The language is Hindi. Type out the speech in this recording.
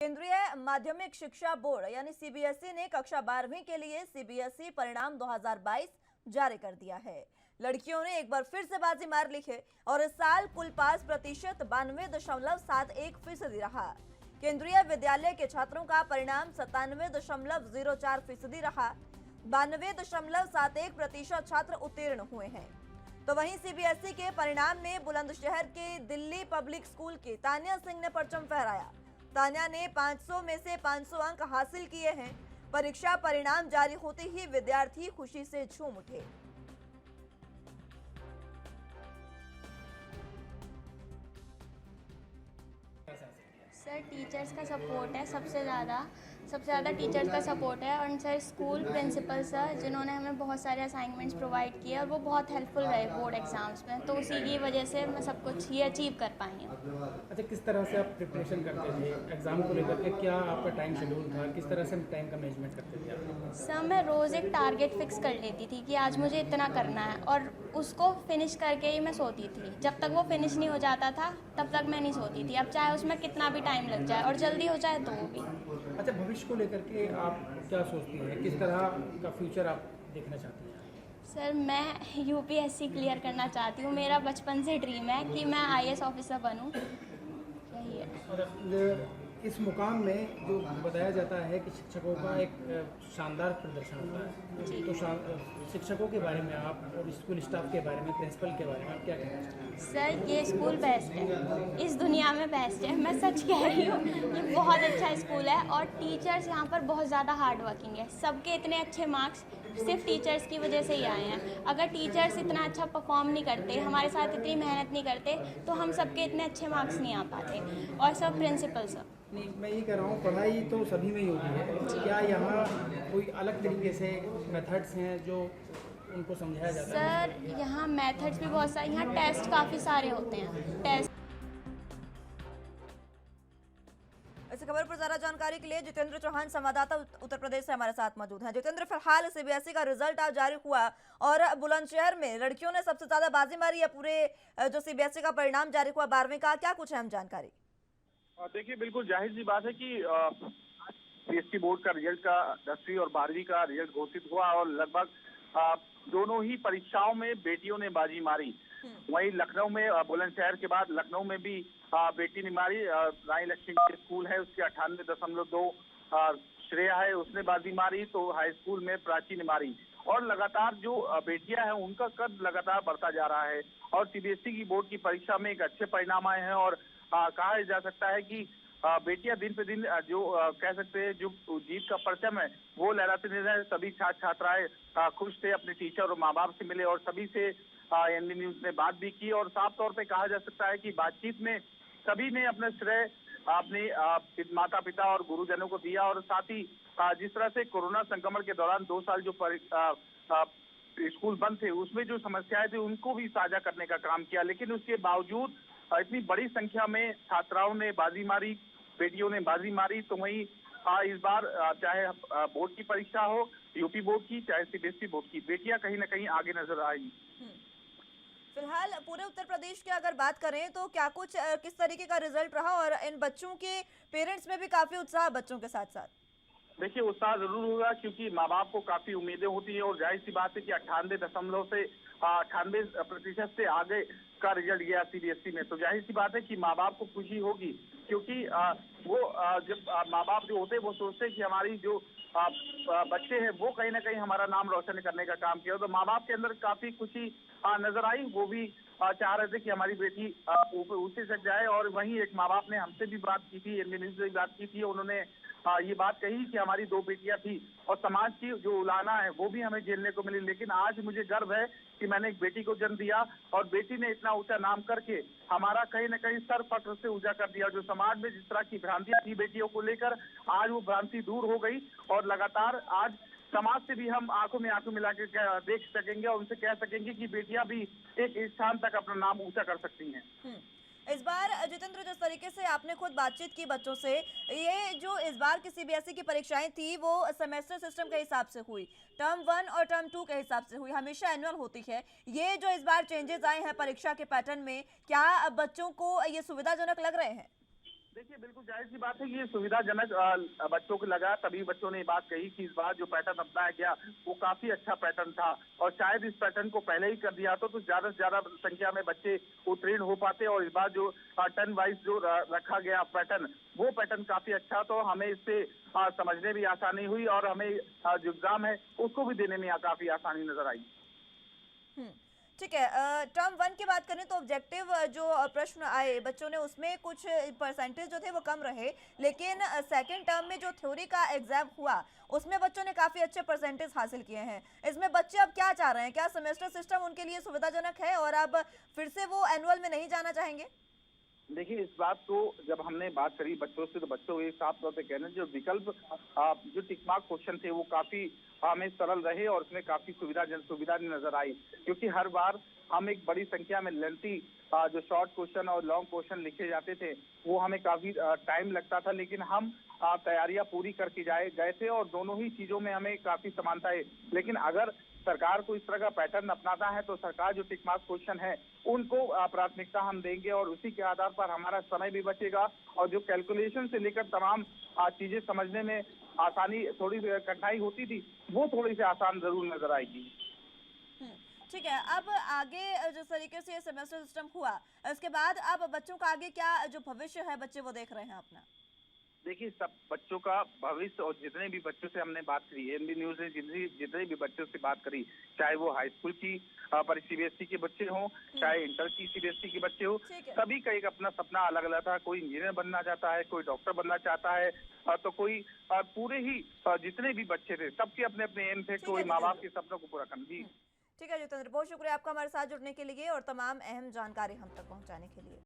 केंद्रीय माध्यमिक शिक्षा बोर्ड यानी सीबीएसई ने कक्षा 12वीं के लिए सीबीएसई परिणाम 2022 जारी कर दिया है। लड़कियों ने एक बार फिर से बाजी मार ली है और इस साल कुल पास प्रतिशत 92.71% रहा। केंद्रीय विद्यालय के छात्रों का परिणाम 97.04% रहा। 92.71% छात्र उत्तीर्ण हुए हैं। तो वहीं सीबीएसई के परिणाम में बुलंदशहर के दिल्ली पब्लिक स्कूल की तान्या सिंह ने परचम फहराया। तान्या ने 500 में से 500 अंक हासिल किए हैं। परीक्षा परिणाम जारी होते ही विद्यार्थी खुशी से झूम उठे। सर टीचर्स का सपोर्ट है सबसे ज़्यादा टीचर्स का सपोर्ट है। और सर स्कूल प्रिंसिपल सर जिन्होंने हमें बहुत सारे असाइनमेंट्स प्रोवाइड किए और वो बहुत हेल्पफुल रहे बोर्ड एग्जाम्स में, तो उसी की वजह से मैं सब कुछ ये अचीव कर पाई हूँ। अच्छा, किस तरह से आप प्रिपरेशन करते थे एग्ज़ाम को लेकर के? क्या आपका टाइम शेड्यूल था? किस तरह से टाइम का मैनेजमेंट करते थे आप? सर मैं रोज़ एक टारगेट फिक्स कर लेती थी कि आज मुझे इतना करना है और उसको फिनिश करके ही मैं सोती थी। जब तक वो फिनिश नहीं हो जाता था तब तक मैं नहीं सोती थी, अब चाहे उसमें कितना भी टाइम लग जाए और जल्दी हो जाए तो वो भी। अच्छा, भविष्य को लेकर के आप क्या सोचती हैं? किस तरह का फ्यूचर आप देखना चाहती हैं? सर मैं यूपीएससी क्लियर करना चाहती हूँ। मेरा बचपन से ड्रीम है कि मैं आईएएस ऑफिसर बनूँ, यही है। और इस मुकाम में जो बताया जाता है कि शिक्षकों का एक शानदार प्रदर्शन होता है, तो शिक्षकों के बारे में आप और स्कूल स्टाफ के बारे में, प्रिंसिपल के बारे में आप क्या कहना चाहते हैं? सर ये स्कूल बेस्ट है, इस दुनिया में बेस्ट है, मैं सच कह रही हूँ। ये बहुत अच्छा स्कूल है और टीचर्स यहाँ पर बहुत ज़्यादा हार्ड वर्किंग है। सबके इतने अच्छे मार्क्स सिर्फ टीचर्स की वजह से ही आए हैं। अगर टीचर्स इतना अच्छा परफॉर्म नहीं करते, हमारे साथ इतनी मेहनत नहीं करते, तो हम सबके इतने अच्छे मार्क्स नहीं आ पाते। और सब प्रिंसिपल सब। नहीं, मैं ये कह रहा हूँ, पढ़ाई तो सभी में ही होती है, क्या यहाँ कोई अलग तरीके से मेथड्स हैं जो उनको समझाया जाता है? सर यहाँ मेथड्स भी बहुत सारे, यहाँ टेस्ट काफ़ी सारे होते हैं। टेस्ट इस खबर पर ज्यादा जानकारी के लिए जितेंद्र चौहान संवाददाता उत्तर प्रदेश से हमारे साथ मौजूद हैं। जितेंद्र, फिलहाल सीबीएसई का रिजल्ट आज जारी हुआ और बुलंदशहर में लड़कियों ने सबसे ज्यादा बाजी मारी है। पूरे जो सीबीएसई का परिणाम जारी हुआ 12वीं का, क्या कुछ अहम जानकारी? देखिए, बिल्कुल जाहिर सी बात है कि सीबीएसई बोर्ड का रिजल्ट का 10वीं और 12वीं का रिजल्ट घोषित हुआ और लगभग दोनों ही परीक्षाओं में बेटियों ने बाजी मारी। वहीं लखनऊ में बुलंदशहर के बाद लखनऊ में भी बेटी ने मारी। रानी लक्ष्मी स्कूल है, उसके 98.2 श्रेया है, उसने बाजी मारी। तो हाई स्कूल में प्राची ने मारी और लगातार जो बेटियां हैं उनका कद लगातार बढ़ता जा रहा है। और सीबीएसई की बोर्ड की परीक्षा में एक अच्छे परिणाम आए हैं और कहा जा सकता है कि बेटियां दिन पे दिन जो कह सकते हैं जो जीत का परचम है वो लहराते नजर आए। सभी छात्र छात्राएं खुश थे, अपने टीचर और माँ बाप से मिले और सभी से एनडी न्यूज ने बात भी की। और साफ तौर पे कहा जा सकता है कि बातचीत में सभी ने अपने श्रेय अपने माता पिता और गुरुजनों को दिया। और साथ ही जिस तरह से कोरोना संक्रमण के दौरान 2 साल जो स्कूल बंद थे उसमें जो समस्याएं थी उनको भी साझा करने का काम किया। लेकिन उसके बावजूद इतनी बड़ी संख्या में छात्राओं ने बाजी मारी, बेटियों ने बाजी मारी। तो वहीं इस बार चाहे बोर्ड की परीक्षा हो, यूपी बोर्ड की, चाहे सीबीएसई बोर्ड की, बेटियां कहीं ना कहीं आगे नजर आई। फिलहाल पूरे उत्तर प्रदेश की अगर बात करें तो क्या कुछ किस तरीके का रिजल्ट रहा और इन बच्चों के पेरेंट्स में भी काफी उत्साह बच्चों के साथ साथ? देखिए, उत्साह जरूर होगा क्योंकि माँ बाप को काफी उम्मीदें होती है और जाहिर सी बात है कि 98% से आगे का रिजल्ट गया सीबीएसई में। तो जाहिर सी बात है कि माँ बाप को खुशी होगी क्योंकि जब माँ बाप जो होते हैं वो सोचते हैं कि हमारी जो बच्चे हैं वो कहीं ना कहीं हमारा नाम रोशन करने का काम किया। तो माँ बाप के अंदर काफी खुशी नजर आई। वो भी चाह रहे थे कि हमारी बेटी ऊंचे तक जाए। और वहीं एक माँ बाप ने हमसे भी बात की थी, एनडी न्यूज़ से भी बात की थी। उन्होंने ये बात कही कि हमारी 2 बेटियां थी और समाज की जो उलाहना है वो भी हमें झेलने को मिली, लेकिन आज मुझे गर्व है कि मैंने एक बेटी को जन्म दिया और बेटी ने इतना ऊंचा नाम करके हमारा कहीं ना कहीं सर फख्र से ऊंचा कर दिया। जो समाज में जिस तरह की भ्रांतियां थी बेटियों को लेकर, आज वो भ्रांति दूर हो गई और लगातार आज समाज से भी हम आंखों में आंखों मिला के देख सकेंगे और उनसे कह सकेंगे कि बेटियां भी एक स्थान तक अपना नाम ऊंचा कर सकती हैं। इस बार जितेंद्र, जिस तरीके से आपने खुद बातचीत की बच्चों से, ये जो इस बार की सीबीएसई की परीक्षाएं थी वो सेमेस्टर सिस्टम के हिसाब से हुई, टर्म 1 और टर्म 2 के हिसाब से हुई, हमेशा एनुअल होती है। ये जो इस बार चेंजेस आए हैं परीक्षा के पैटर्न में, क्या बच्चों को ये सुविधाजनक लग रहे हैं? देखिए बिल्कुल जाहिर सी बात है कि ये सुविधाजनक बच्चों को लगा, तभी बच्चों ने ये बात कही कि इस बार जो पैटर्न अपनाया गया वो काफी अच्छा पैटर्न था और शायद इस पैटर्न को पहले ही कर दिया तो ज्यादा से ज्यादा संख्या में बच्चे उत्तीर्ण हो पाते। और इस बार जो टर्न वाइज जो रखा गया पैटर्न, वो पैटर्न काफी अच्छा, तो हमें इससे समझने भी आसानी हुई और हमें जो एग्जाम है उसको भी देने में काफी आसानी नजर आई। ठीक है, टर्म 1 की बात करें तो ऑब्जेक्टिव जो प्रश्न आए बच्चों ने उसमें कुछ परसेंटेज जो थे वो कम रहे, लेकिन सेकंड टर्म में जो थ्योरी का एग्जाम हुआ उसमें बच्चों ने काफी अच्छे परसेंटेज हासिल किए हैं। इसमें बच्चे अब क्या चाह रहे हैं, क्या सेमेस्टर सिस्टम उनके लिए सुविधाजनक है और अब फिर से वो एनुअल में नहीं जाना चाहेंगे? देखिए इस बात को जब हमने बात करी बच्चों से, तो बच्चों ये साफ तौर पे कहना जो विकल्प जो टिक मार्क क्वेश्चन थे वो काफी हमें सरल रहे और उसमें काफी सुविधा नजर आई, क्योंकि हर बार हम एक बड़ी संख्या में लेंथी जो शॉर्ट क्वेश्चन और लॉन्ग क्वेश्चन लिखे जाते थे वो हमें काफी टाइम लगता था, लेकिन हम तैयारियां पूरी करके गए थे और दोनों ही चीजों में हमें काफी समानता है। लेकिन अगर सरकार को इस तरह का पैटर्न अपनाता है तो सरकार जो टिक मार्क क्वेश्चन है उनको प्राथमिकता हम देंगे और उसी के आधार पर हमारा समय भी बचेगा और जो कैलकुलेशन से लेकर तमाम चीजें समझने में आसानी, थोड़ी कठिनाई होती थी वो थोड़ी सी आसान जरूर नजर आएगी। ठीक है, अब आगे जिस तरीके से सेमेस्टर सिस्टम हुआ उसके बाद अब बच्चों का आगे क्या जो भविष्य है बच्चे वो देख रहे हैं अपना? देखिए सब बच्चों का भविष्य और जितने भी बच्चों से हमने बात करी, एनबी न्यूज ने जितने भी बच्चों से बात करी, चाहे वो हाई स्कूल की पर सीबीएसई के बच्चे हों, चाहे इंटर की सीबीएसई के बच्चे हो, सभी का एक अपना सपना अलग अलग था। कोई इंजीनियर बनना चाहता है, कोई डॉक्टर बनना चाहता है, तो कोई पूरे ही जितने भी बच्चे थे सबके अपने अपने एम थे, कोई माँ बाप के सपनों को पूरा करना। जी ठीक है जितेंद्र, बहुत शुक्रिया आपका हमारे साथ जुड़ने के लिए और तमाम अहम जानकारी हम तक पहुंचाने के लिए।